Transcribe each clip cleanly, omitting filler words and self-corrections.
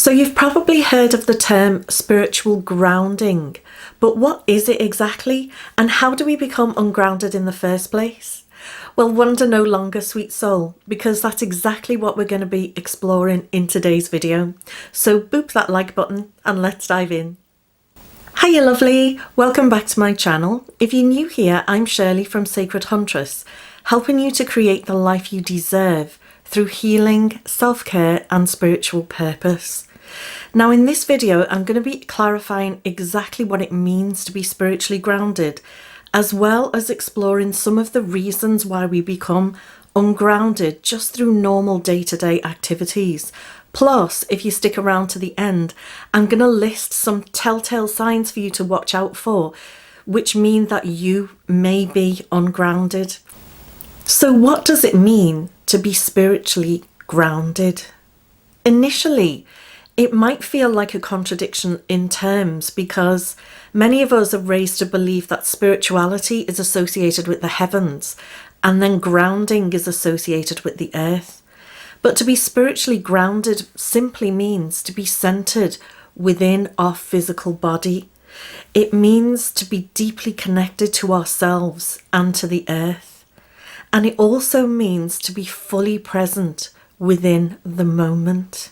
So you've probably heard of the term spiritual grounding, but what is it exactly, and how do we become ungrounded in the first place? Well, wonder no longer, sweet soul, because that's exactly what we're going to be exploring in today's video. So boop that like button and let's dive in. Hiya lovely, welcome back to my channel. If you're new here, I'm Shirley from Sacred Huntress, helping you to create the life you deserve through healing, self-care and spiritual purpose. Now in this video, I'm going to be clarifying exactly what it means to be spiritually grounded, as well as exploring some of the reasons why we become ungrounded just through normal day-to-day activities. Plus, if you stick around to the end, I'm going to list some telltale signs for you to watch out for, which mean that you may be ungrounded. So what does it mean to be spiritually grounded? Initially, it might feel like a contradiction in terms because many of us are raised to believe that spirituality is associated with the heavens and then grounding is associated with the earth. But to be spiritually grounded simply means to be centered within our physical body. It means to be deeply connected to ourselves and to the earth. And it also means to be fully present within the moment.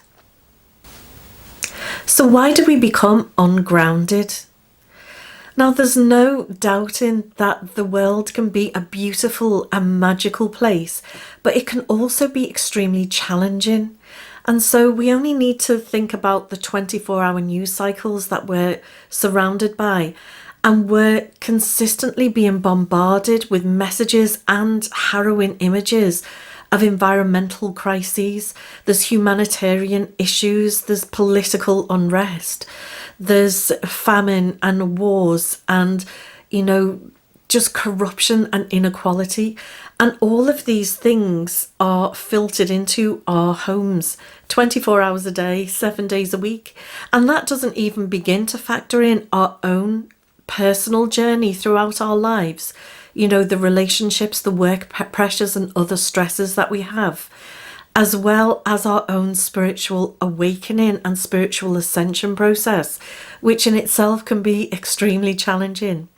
So why do we become ungrounded? Now there's no doubting that the world can be a beautiful and magical place, but it can also be extremely challenging. And so we only need to think about the 24-hour news cycles that we're surrounded by, and we're consistently being bombarded with messages and harrowing images of environmental crises. There's humanitarian issues, there's political unrest, there's famine and wars and, just corruption and inequality. And all of these things are filtered into our homes 24 hours a day, 7 days a week. And that doesn't even begin to factor in our own personal journey throughout our lives. The relationships, the work pressures and other stresses that we have, as well as our own spiritual awakening and spiritual ascension process, which in itself can be extremely challenging.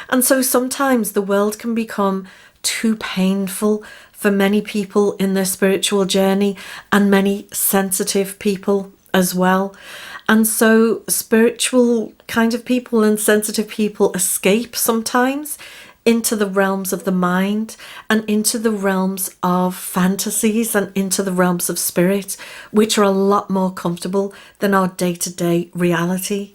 And so sometimes the world can become too painful for many people in their spiritual journey and many sensitive people as well. And so spiritual kind of people and sensitive people escape sometimes into the realms of the mind and into the realms of fantasies and into the realms of spirit, which are a lot more comfortable than our day-to-day reality.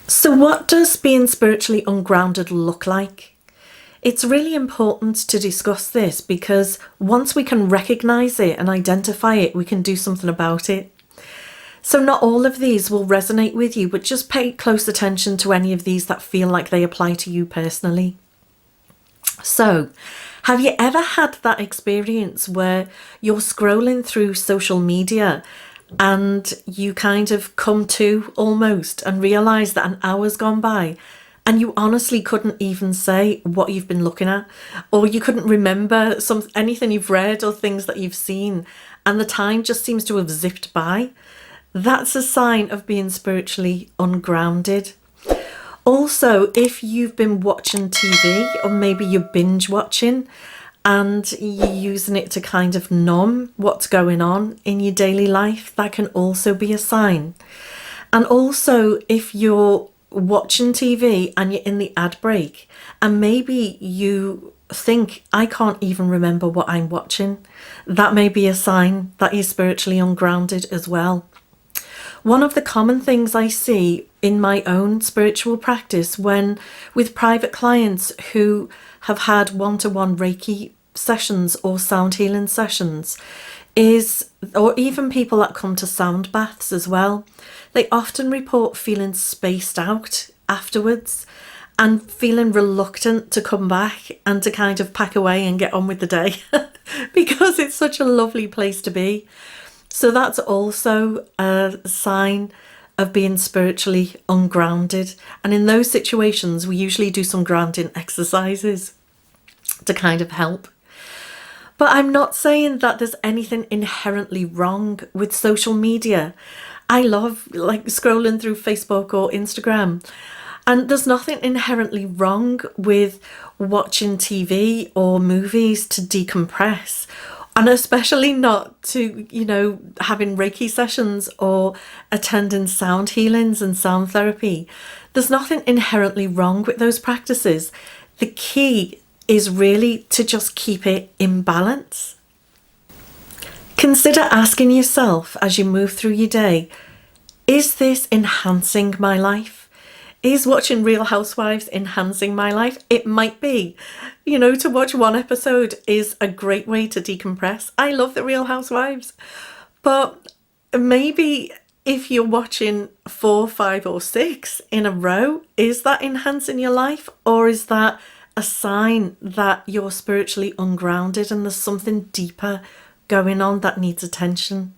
So what does being spiritually ungrounded look like? It's really important to discuss this because once we can recognize it and identify it, we can do something about it. So not all of these will resonate with you, but just pay close attention to any of these that feel like they apply to you personally. So, have you ever had that experience where you're scrolling through social media and you kind of come to almost and realize that an hour's gone by and you honestly couldn't even say what you've been looking at, or you couldn't remember anything you've read or things that you've seen, and the time just seems to have zipped by? That's a sign of being spiritually ungrounded. Also, if you've been watching TV or maybe you're binge watching and you're using it to kind of numb what's going on in your daily life, that can also be a sign. And also, if you're watching TV and you're in the ad break and maybe you think, I can't even remember what I'm watching, that may be a sign that you're spiritually ungrounded as well. One of the common things I see in my own spiritual practice with private clients who have had one-to-one Reiki sessions or sound healing sessions or even people that come to sound baths as well, they often report feeling spaced out afterwards and feeling reluctant to come back and to kind of pack away and get on with the day because it's such a lovely place to be. So that's also a sign of being spiritually ungrounded. And in those situations, we usually do some grounding exercises to kind of help. But I'm not saying that there's anything inherently wrong with social media. I love like scrolling through Facebook or Instagram, and there's nothing inherently wrong with watching TV or movies to decompress. And especially not to, having Reiki sessions or attending sound healings and sound therapy. There's nothing inherently wrong with those practices. The key is really to just keep it in balance. Consider asking yourself as you move through your day, is this enhancing my life? Is watching Real Housewives enhancing my life? It might be. To watch one episode is a great way to decompress. I love the Real Housewives. But maybe if you're watching 4, 5 or 6 in a row, is that enhancing your life? Or is that a sign that you're spiritually ungrounded and there's something deeper going on that needs attention?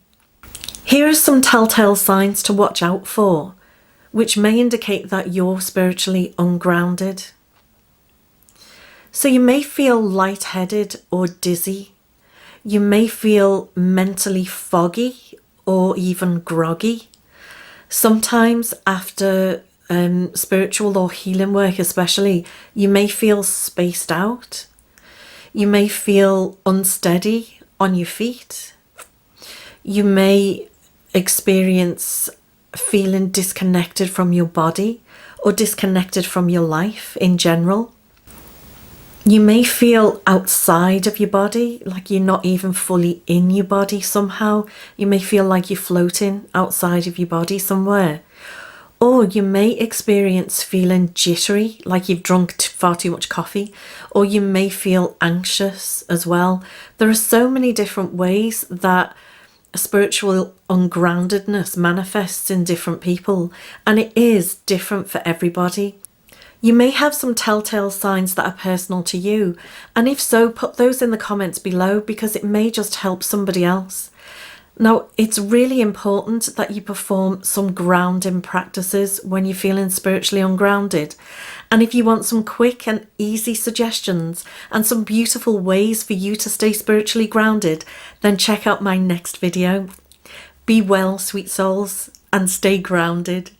Here are some telltale signs to watch out for, which may indicate that you're spiritually ungrounded. So you may feel lightheaded or dizzy. You may feel mentally foggy or even groggy. Sometimes after spiritual or healing work especially, you may feel spaced out. You may feel unsteady on your feet. You may experience feeling disconnected from your body or disconnected from your life in general. You may feel outside of your body, like you're not even fully in your body somehow. You may feel like you're floating outside of your body somewhere. Or you may experience feeling jittery, like you've drunk far too much coffee. Or you may feel anxious as well. There are so many different ways that spiritual ungroundedness manifests in different people, and it is different for everybody. You may have some telltale signs that are personal to you, and if so, put those in the comments below because it may just help somebody else. Now, it's really important that you perform some grounding practices when you're feeling spiritually ungrounded. And if you want some quick and easy suggestions and some beautiful ways for you to stay spiritually grounded, then check out my next video. Be well, sweet souls, and stay grounded.